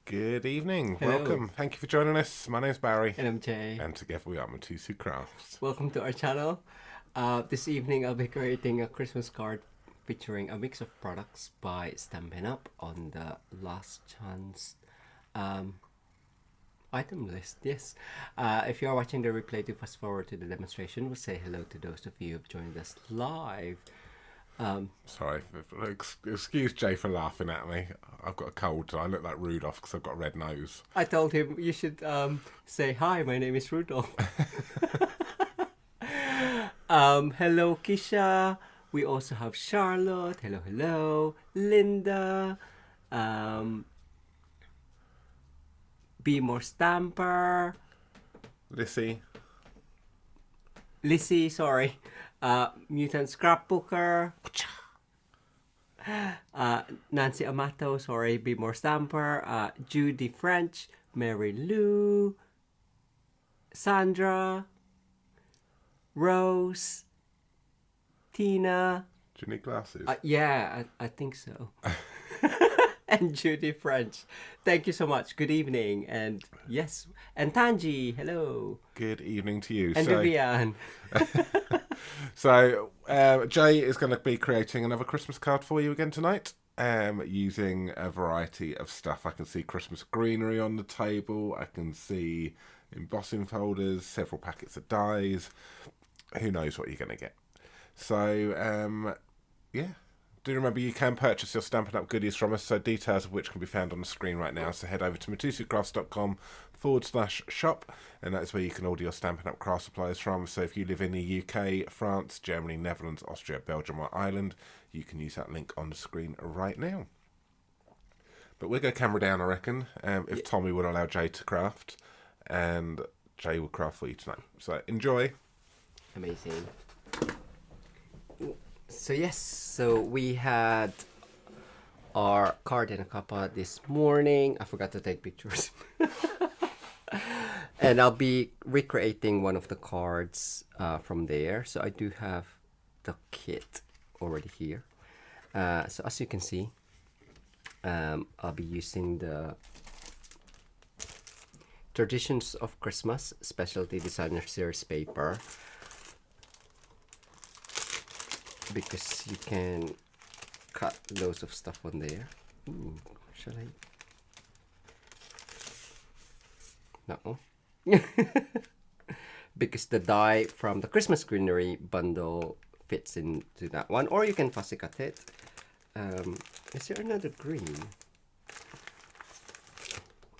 Good evening. Hello. Welcome. Thank you for joining us. My name's Barry. And I'm Jay. And together we are Mitosu Crafts. Welcome to our channel. This evening I'll be creating a Christmas card featuring a mix of products by Stampin Up on the last chance item list. Yes. If you are watching the replay, do fast forward to the demonstration. We'll say hello to those of you who've joined us live. Sorry, excuse Jay for laughing at me. I've got a cold, so I look like Rudolph because I've got a red nose. I told him you should say hi. My name is Rudolph. Hello, Kisha. We also have Charlotte. Hello, hello. Linda. Be More Stamper. Lissy, sorry. Mutant Scrapbooker. Nancy Amato, sorry. Be More Stamper. Judy French. Mary Lou. Sandra. Rose. Tina. Do you need glasses? Yeah, I think so. And Judy French. Thank you so much. Good evening. And yes. And Tanji, hello. Good evening to you. And Vivian. So Jay is going to be creating another Christmas card for you again tonight, using a variety of stuff. I can see Christmas greenery on the table. I can see embossing folders, several packets of dies. Who knows what you're going to get. So, yeah. Do remember you can purchase your Stampin' Up goodies from us, so details of which can be found on the screen right now. So head over to mitosucrafts.com/shop, and that's where you can order your Stampin' Up craft supplies from. So if you live in the UK, France, Germany, Netherlands, Austria, Belgium or Ireland, you can use that link on the screen right now. But we'll go camera down, I reckon, if Tommy would allow Jay to craft, and Jay will craft for you tonight. So enjoy. Amazing. So yes, so we had our card in a cuppa this morning. I forgot to take pictures. And I'll be recreating one of the cards from there. So I do have the kit already here. So as you can see, I'll be using the Traditions of Christmas Specialty Designer Series paper, because you can cut loads of stuff on there. Ooh, shall I? No. Because the die from the Christmas greenery bundle fits into that one, or you can fussy cut it. Is there another green?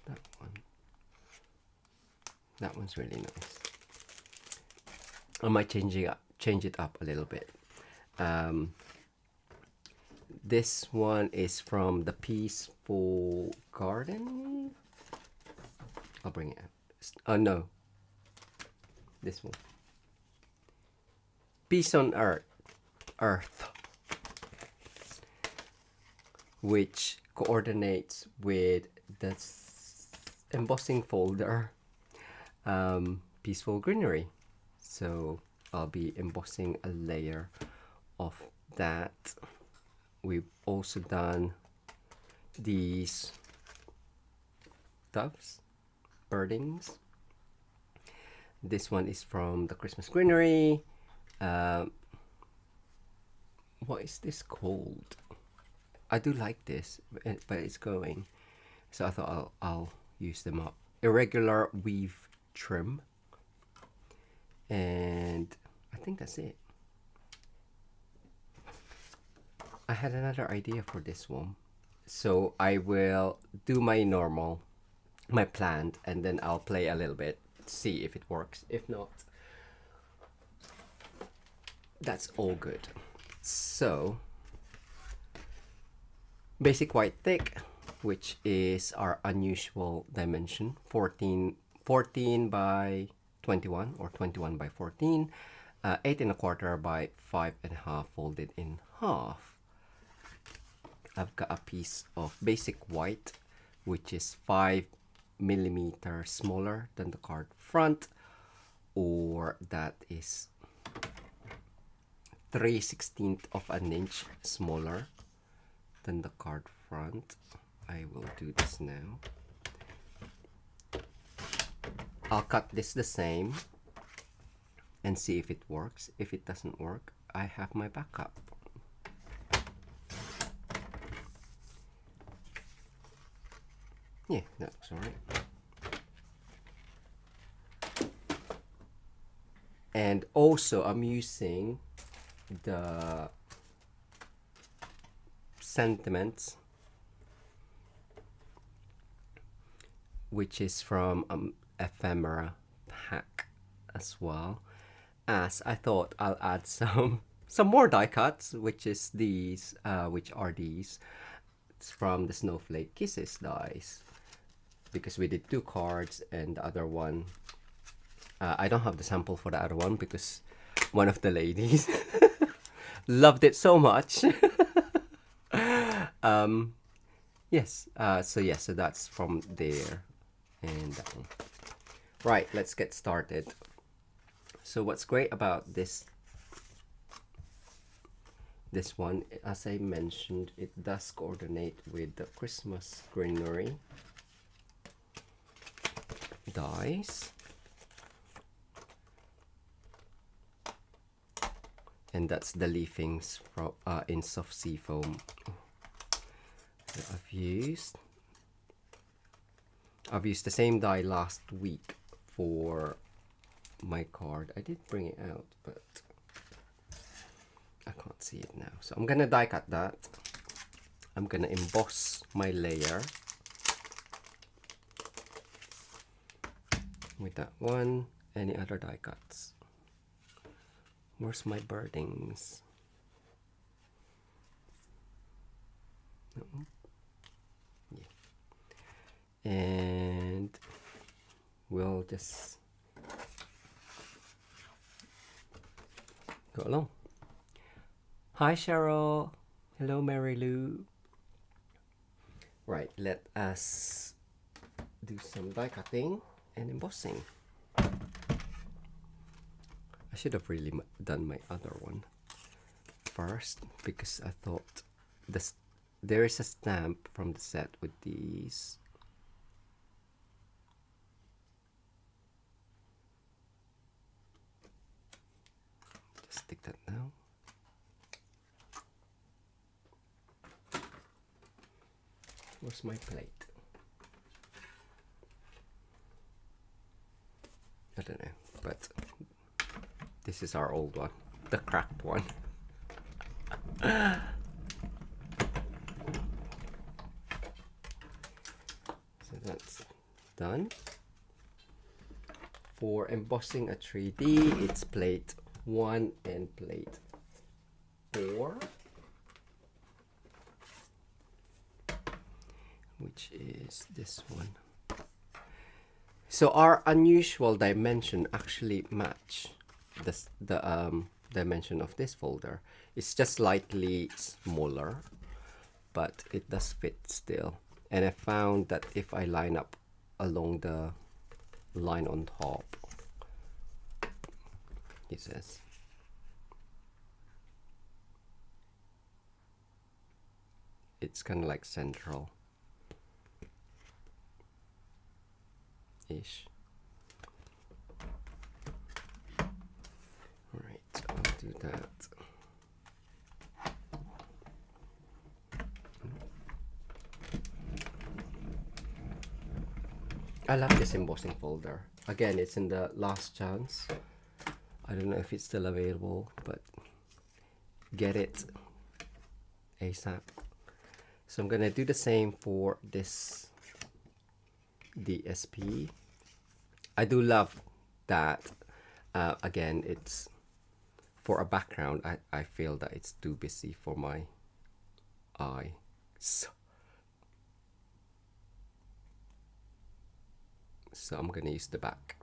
That one. That one's really nice. I might change it up a little bit. This one is from the Peaceful Garden. I'll bring it up. Oh no, this one. Peace on Earth, which coordinates with the embossing folder, Peaceful Greenery. So I'll be embossing a layer of that. We've also done these doves, birdings. This one is from the Christmas greenery. What is this called? I do like this, but it's going, so I thought I'll use them up. Irregular weave trim, and I think that's it. I had another idea for this one, so I will do my planned, and then I'll play a little bit, see if it works. If not, that's all good. So, basic white thick, which is our unusual dimension, 14 by 21 or 21 by 14, 8 1/4 by 5 1/2 folded in half. I've got a piece of basic white, which is 5mm smaller than the card front, or that is 3/16 of an inch smaller than the card front. I will do this now. I'll cut this the same and see if it works. If it doesn't work, I have my backup. Yeah, that looks alright. And also I'm using the sentiments, which is from ephemera pack as well, as I thought I'll add some more die cuts, which is these, which are these. It's from the Snowflake Kisses dies, because we did 2 cards, and the other one, I don't have the sample for the other one because one of the ladies loved it so much. Yes, so that's from there and that one. Right, let's get started. So what's great about this one, as I mentioned, it does coordinate with the Christmas greenery dies. And that's the leafings from in soft sea foam that I've used. I've used the same dye last week for my card. I did bring it out, but I can't see it now. So I'm gonna die cut that. I'm gonna emboss my layer with that one. Any other die cuts? Where's my birdings? No. Yeah. And we'll just go along. Hi Cheryl. Hello Mary Lou. Right, let us do some die cutting and embossing. I should have really done my other one first, because I thought there is a stamp from the set with these. Just stick that now. Where's my plate? I don't know, but this is our old one, the cracked one. So that's done. For embossing a 3D, it's plate 1 and plate 4, which is this one. So our unusual dimension actually match the dimension of this folder. It's just slightly smaller, but it does fit still. And I found that if I line up along the line on top, it says, it's kind of like central ish. Right, I'll do that. I love this embossing folder. Again, it's in the last chance. I don't know if it's still available, but get it ASAP. So I'm gonna do the same for this DSP. I do love that. Again, it's for a background. I feel that it's too busy for my eye. So I'm gonna use the back.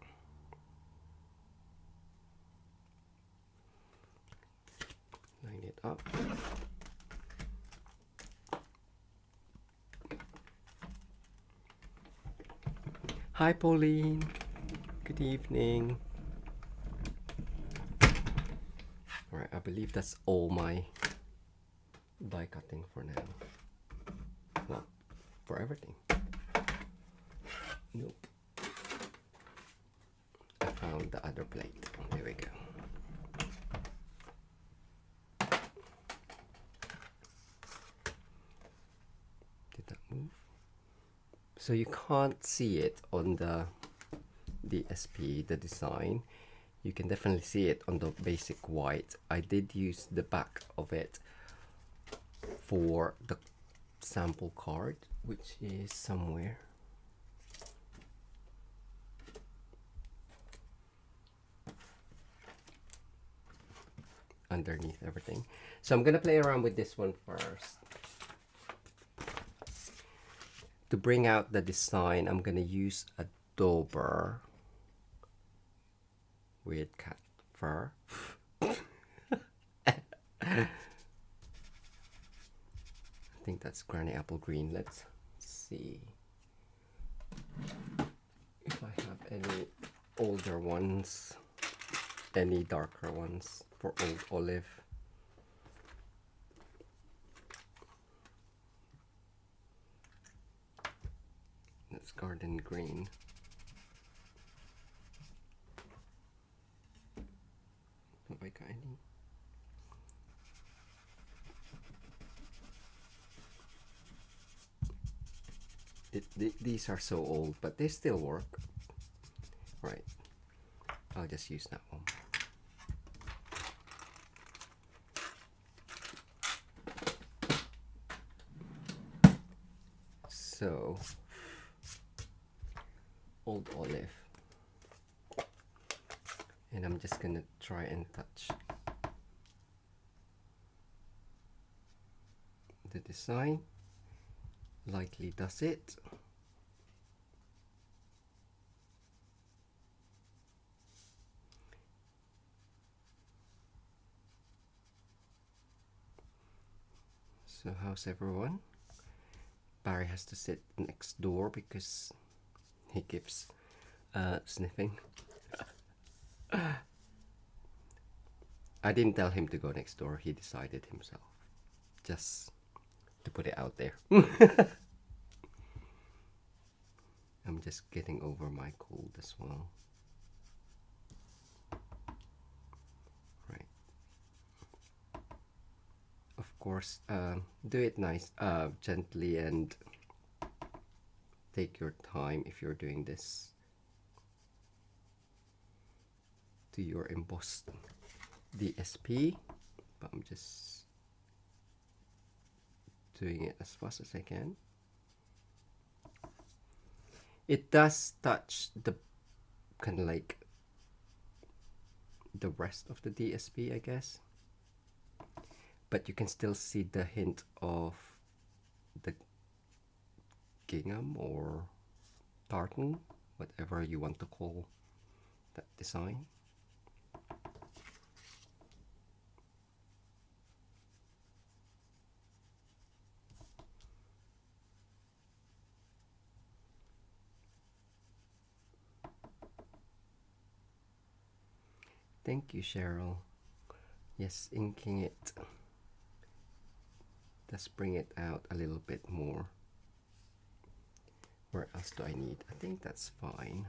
Line it up. Hi Pauline, good evening. Alright, I believe that's all my die cutting for now. Well, for everything. Nope. found the other plate. There we go. Did that move? So you can't see it on the DSP, the design. You can definitely see it on the basic white. I did use the back of it for the sample card, which is somewhere. Underneath everything. So I'm gonna play around with this one first. To bring out the design, I'm gonna use a dauber with cat fur. I think that's granny apple green. Let's see if I have any older ones, any darker ones for old olive. That's garden green. Have I got any? These are so old, but they still work. Right, I'll just use that one. So, old olive. And I'm just gonna try and touch the design. Lightly does it. So how's everyone? Barry has to sit next door because he keeps sniffing. I didn't tell him to go next door, he decided himself. Just to put it out there. I'm just getting over my cold as well. Right. Of course, do it nice, gently, and take your time if you're doing this. To your embossed DSP, but I'm just doing it as fast as I can. It does touch the kind of like the rest of the DSP, I guess, but you can still see the hint of the gingham or tartan, whatever you want to call that design. Thank you, Cheryl. Yes, inking it does bring it out a little bit more. Where else do I need? I think that's fine.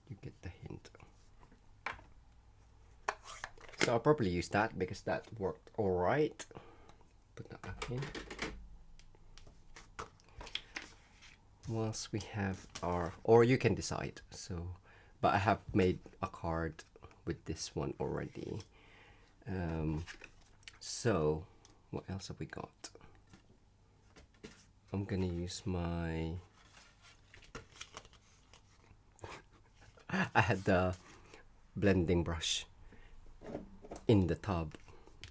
You get the hint. So I'll probably use that because that worked all right. Put that back in. Once we have our, or you can decide. So, but I have made a card with this one already. So what else have we got? I'm gonna use my I had the blending brush in the tub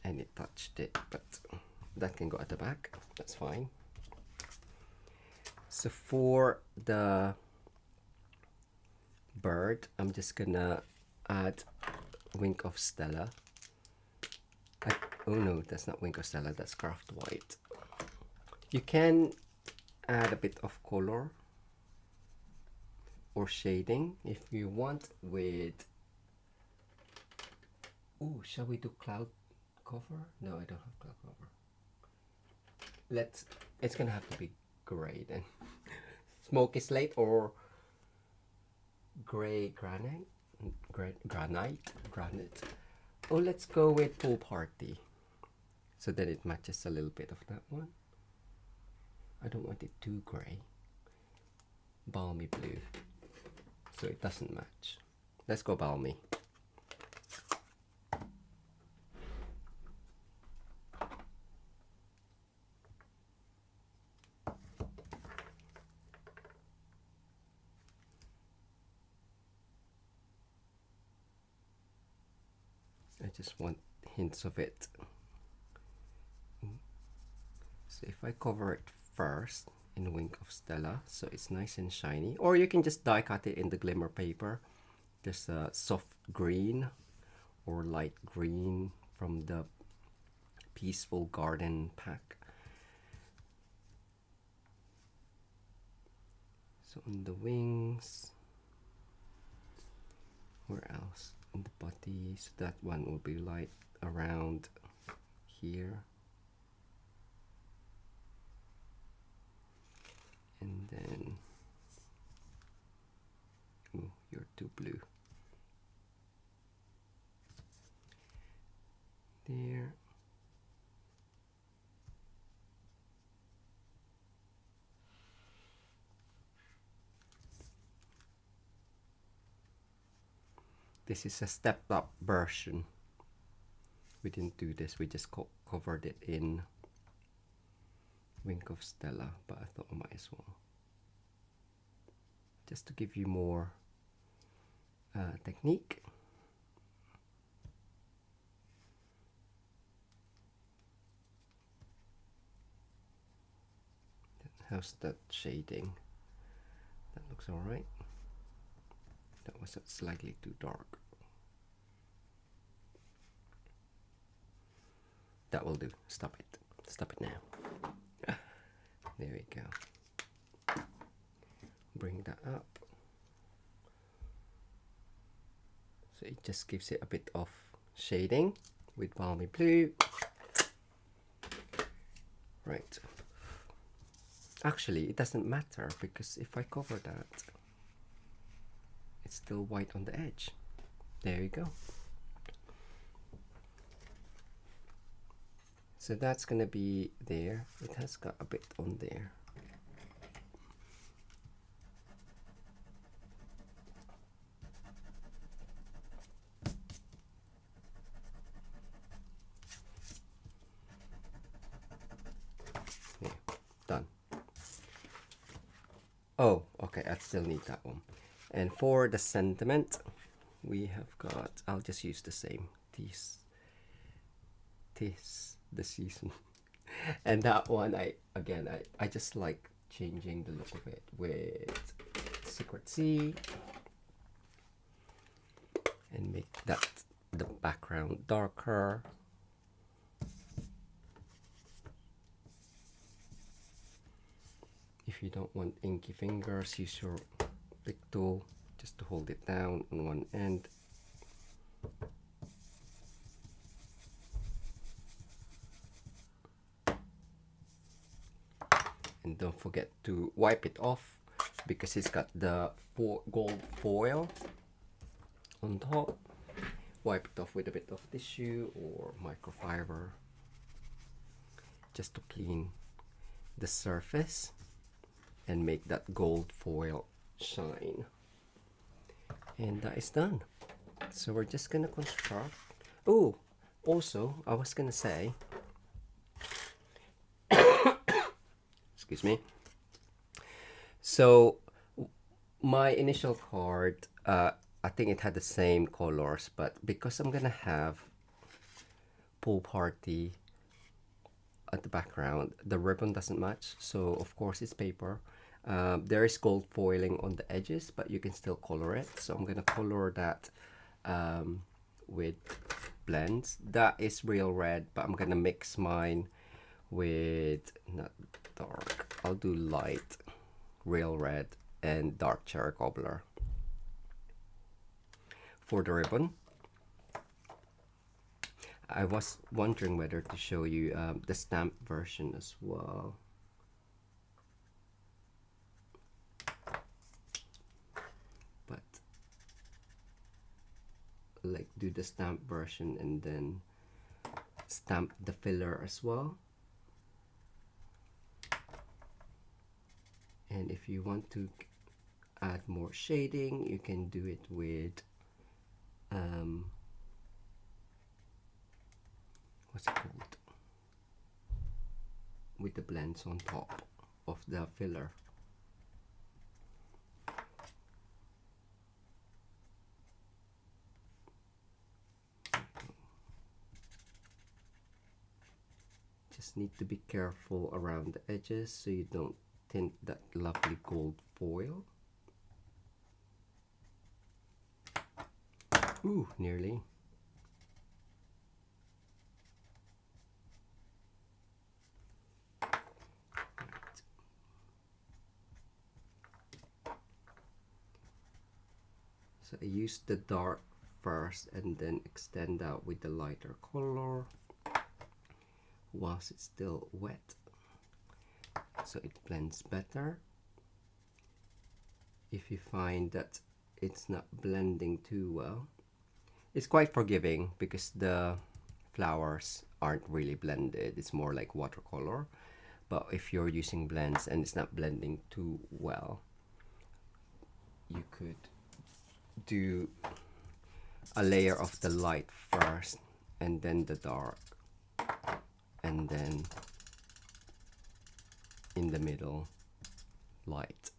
and it touched it, but that can go at the back, that's fine. So for the bird, I'm just gonna add Wink of Stella. Oh no, that's not Wink of Stella, that's Craft White. You can add a bit of color or shading if you want with, oh, shall we do cloud cover? No, I don't have cloud cover. It's gonna have to be gray then. Smoky slate or gray granite? Granite. Oh, let's go with Pool Party. So that it matches a little bit of that one. I don't want it too gray. Balmy blue. So it doesn't match. Let's go balmy. I just want hints of it. So if I cover it first in Wink of Stella, so it's nice and shiny, or you can just die cut it in the glimmer paper. There's a soft green or light green from the Peaceful Garden pack. So on the wings, where else? In the body, so that one will be light around here. And then, oh, you're too blue. There. This is a stepped up version. We didn't do this, we just covered it in Wink of Stella, but I thought I might as well. Just to give you more technique. How's that shading? That looks alright. That was slightly too dark. That will do. Stop it. Stop it now. There we go. Bring that up. So it just gives it a bit of shading with balmy blue. Right. Actually, it doesn't matter because if I cover that, it's still white on the edge. There you go. So that's gonna be there. It has got a bit on there. Yeah, done. Oh, okay, I still need that one. And for the sentiment, we have got, I'll just use the same. Tis the season. And that one, I just like changing the look of it with Secret Sea and make that the background darker. If you don't want inky fingers, use your big tool just to hold it down on one end. And don't forget to wipe it off because it's got the gold foil on top. Wipe it off with a bit of tissue or microfiber just to clean the surface and make that gold foil shine. And that is done. So we're just gonna construct. Oh, also I was gonna say, excuse me. So my initial card, I think it had the same colors, but because I'm gonna have Pool Party at the background, the ribbon doesn't match. So of course it's paper. There is gold foiling on the edges, but you can still color it. So I'm gonna color that with blends. That is real red, but I'm gonna mix mine with not dark. I'll do light real red and dark cherry cobbler for the ribbon. I was wondering whether to show you the stamp version as well. do the stamp version and then stamp the filler as well. And if you want to add more shading, you can do it with what's it called, with the blends on top of the filler. Just need to be careful around the edges so you don't tint that lovely gold foil. Ooh, nearly. So I use the dark first and then extend out with the lighter color whilst it's still wet, so it blends better. If you find that it's not blending too well, it's quite forgiving because the flowers aren't really blended, it's more like watercolor. But if you're using blends and it's not blending too well, you could do a layer of the light first and then the dark, and then in the middle light.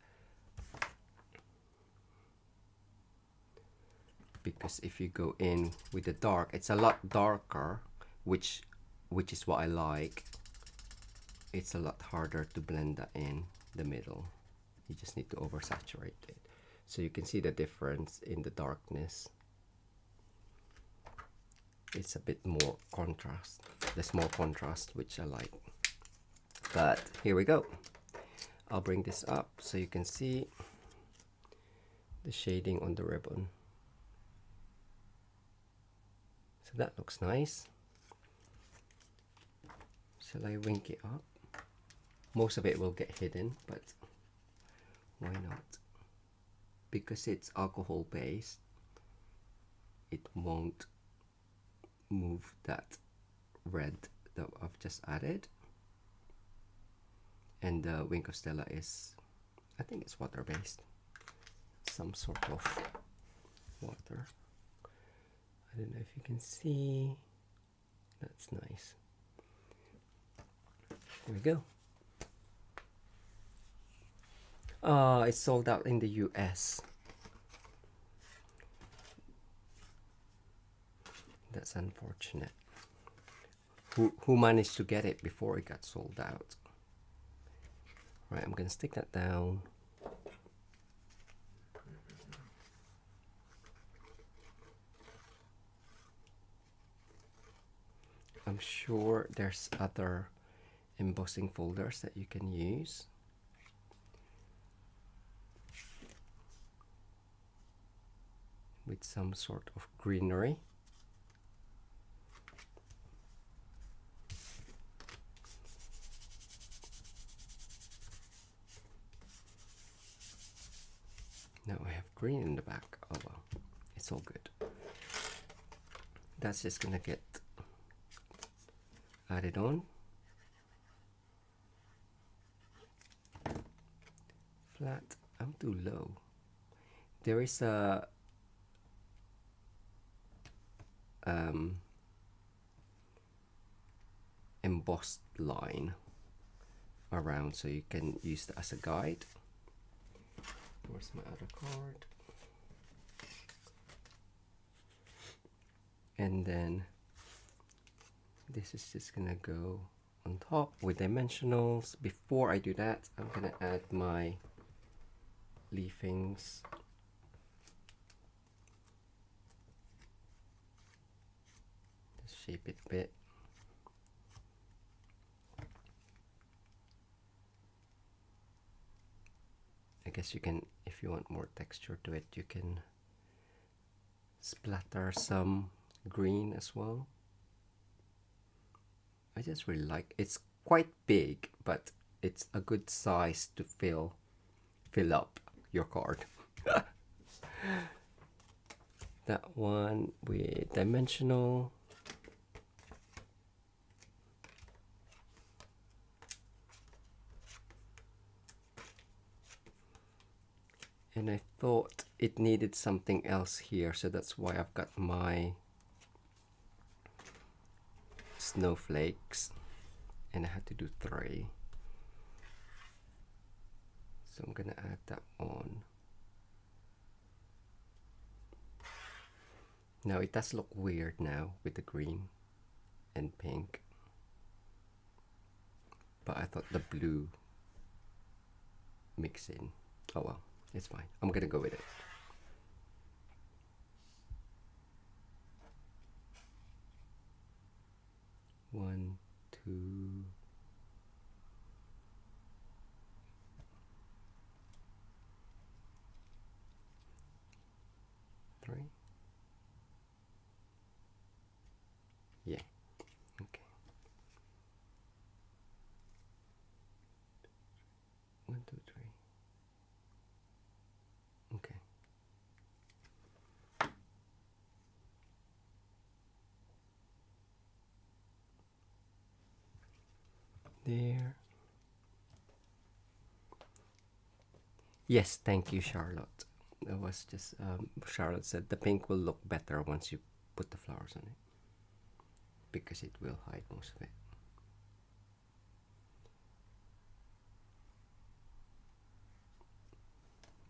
Because if you go in with the dark, it's a lot darker, which is what I like. It's a lot harder to blend that in the middle. You just need to oversaturate it. So you can see the difference in the darkness. It's a bit more contrast. There's more contrast, which I like. But here we go. I'll bring this up so you can see the shading on the ribbon. So that looks nice. Shall I wink it up? Most of it will get hidden, but why not? Because it's alcohol based, it won't move that red that I've just added. And the Wink of Stella is, I think it's water based, some sort of water. I don't know if you can see. That's nice. Here we go. It's sold out in the US. That's unfortunate. Who managed to get it before it got sold out? Right, I'm gonna stick that down. I'm sure there's other embossing folders that you can use. With some sort of greenery. Now I have green in the back. Oh well, it's all good. That's just gonna get added on. Flat. I'm too low. There is a embossed line around, so you can use that as a guide. Where's my other card? And then this is just gonna go on top with dimensionals. Before I do that, I'm gonna add my leafings. Just shape it a bit. I guess you can, if you want more texture to it, you can splatter some green as well. I just really like, it's quite big, but it's a good size to fill up your card. that one with dimensional. And I thought it needed something else here, so that's why I've got my snowflakes, and I had to do 3. So I'm gonna add that on. Now it does look weird now with the green and pink, but I thought the blue mix in. Oh well, it's fine. I'm gonna go with it. One, 2, 3. Yeah. Okay. 1, 2, 3. Okay. There. Yes, thank you, Charlotte. It was just Charlotte said the pink will look better once you put the flowers on it, because it will hide most of it.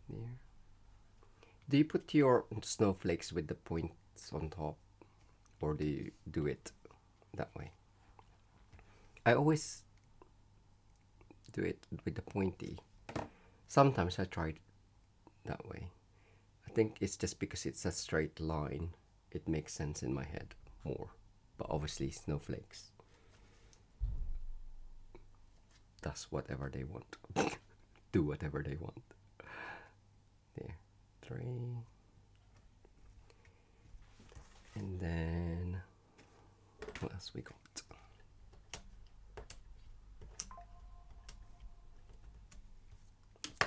There. Do you put your snowflakes with the points on top, or do you do it that way? I always do it with the pointy. Sometimes I try it that way. I think it's just because it's a straight line. It makes sense in my head more. But obviously snowflakes does whatever they want. Do whatever they want. There. 3. And then what else we got?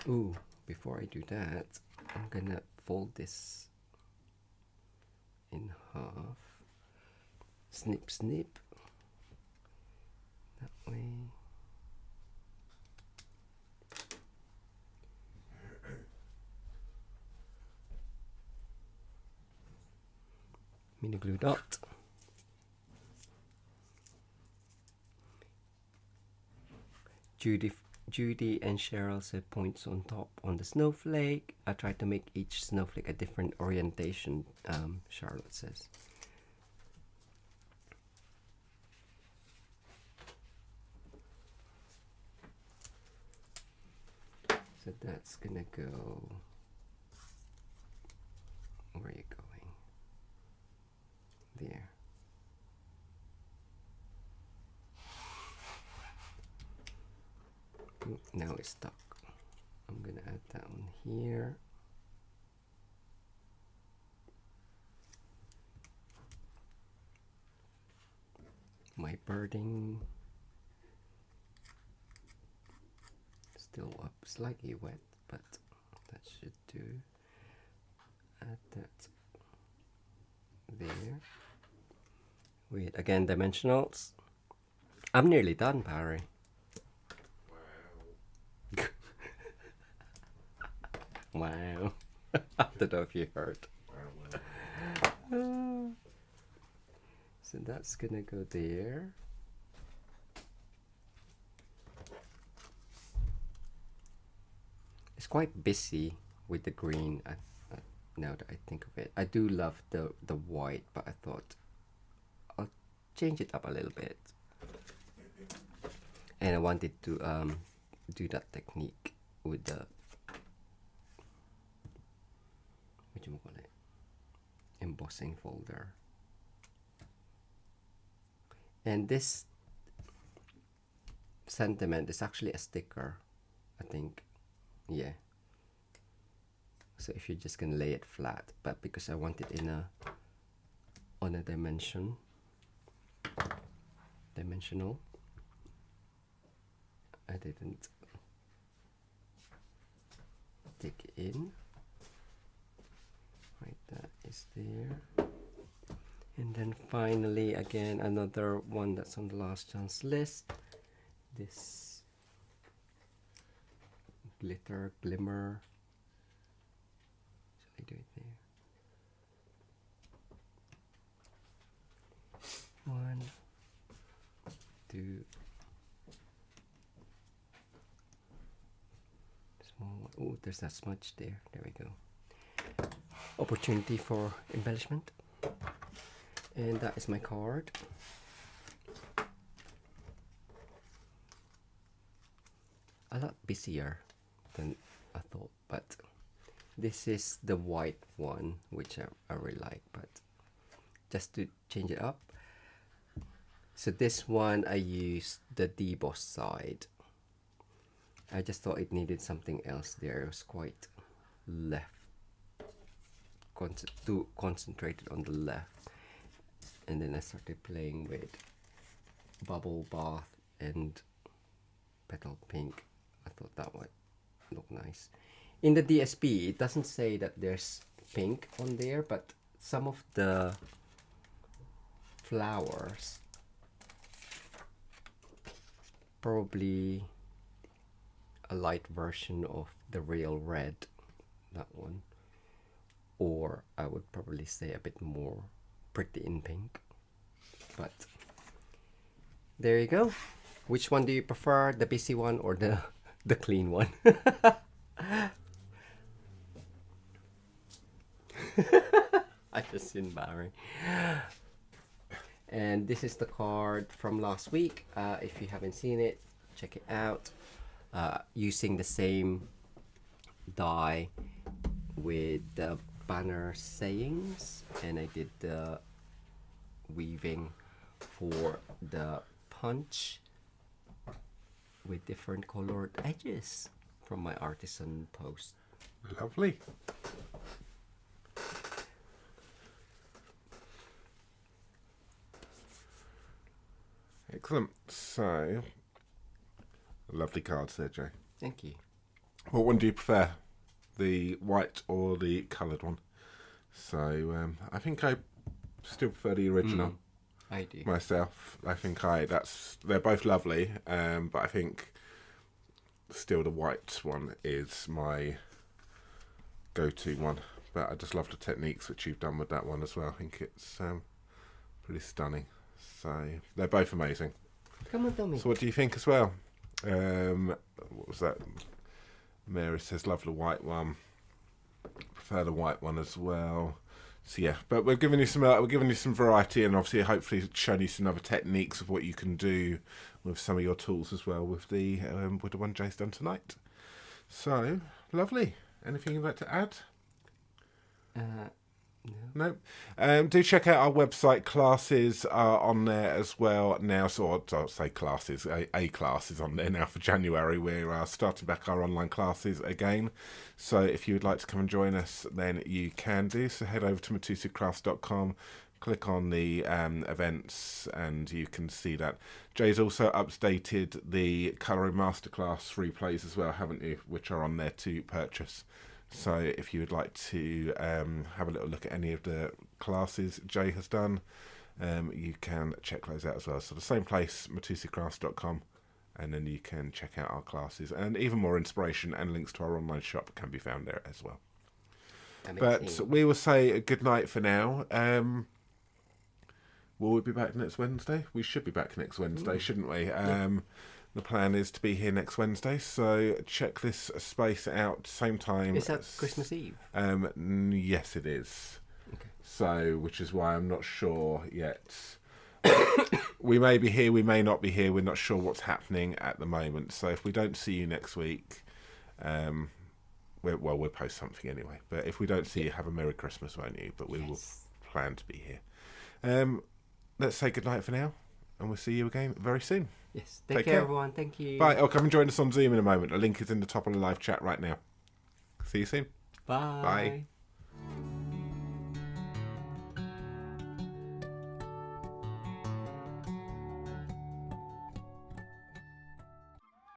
Ooh, before I do that, I'm gonna fold this in half. Snip, snip. That way. Mini glue dot. Judy and Cheryl said points on top on the snowflake. I tried to make each snowflake a different orientation, Charlotte says. So that's gonna go. Where are you going? There. Ooh, now it's stuck. I'm gonna add that one here. My birding still up, slightly wet, but that should do. Add that there. With again dimensionals. I'm nearly done, Barry. Wow. I don't know if you heard. So that's gonna go there. It's quite busy with the green now that I think of it. I do love the white, but I thought I'll change it up a little bit. And I wanted to do that technique with the embossing folder. And this sentiment is actually a sticker, I think. Yeah. So if you're just gonna lay it flat, but because I want it in on a dimensional, I didn't take it in right That is there. And then finally, again, another one that's on the last chance list. This glitter, glimmer. Shall I do it there? 1, 2. Small one. Oh, there's that smudge there. There we go. Opportunity for embellishment. And that is my card. A lot busier than I thought, but this is the white one, which I really like, but just to change it up. So this one I used the deboss side. I just thought it needed something else there. It was quite left, too concentrated on the left. And then I started playing with bubble bath and petal pink. I thought that would look nice. In the DSP, it doesn't say that there's pink on there, but some of the flowers, probably a light version of the real red, that one. Or I would probably say a bit more pretty in pink, but there you go. Which one do you prefer, the busy one or the clean one? I just seen Barry. And this is the card from last week. If you haven't seen it, check it out. Using the same die with the banner sayings, and I did the weaving for the punch with different colored edges from my artisan post. Lovely. Excellent. So, lovely cards there, Jay. Thank you. What one do you prefer? The white or the coloured one? So, I think I still prefer the original. I do. Myself. I think they're both lovely, but I think still the white one is my go-to one. But I just love the techniques which you've done with that one as well. I think it's pretty stunning. So they're both amazing. Come on, Tommy. So what do you think as well? What was that? Mary says love the white one. Prefer the white one as well. So yeah, but we're giving you some variety, and obviously hopefully showing you some other techniques of what you can do with some of your tools as well with the one Jay's done tonight. So lovely. Anything you'd like to add? No. Do check out our website. Classes are on there as well now. So I'll say classes. A class is on there now for January. We're starting back our online classes again. So if you would like to come and join us, then you can do. So head over to mitosucrafts.com, click on the events, and you can see that. Jay's also updated the colouring masterclass replays as well, haven't you? Which are on there to purchase. So if you would like to have a little look at any of the classes Jay has done, you can check those out as well. So the same place, mitosucrafts.com, and then you can check out our classes. And even more inspiration and links to our online shop can be found there as well. Amazing. But we will say a good night for now. Will we be back next Wednesday? We should be back next Wednesday, shouldn't we? The plan is to be here next Wednesday, so check this space out, same time. Is that Christmas Eve? Yes, it is. Okay. So, which is why I'm not sure yet. We may be here, we may not be here. We're not sure what's happening at the moment. So if we don't see you next week, we'll post something anyway. But if we don't see you, have a Merry Christmas, won't you? But we will plan to be here. Let's say goodnight for now, and we'll see you again very soon. Yes. Take care, everyone. Thank you. Bye. Oh, come and join us on Zoom in a moment. A link is in the top of the live chat right now. See you soon. Bye. Bye.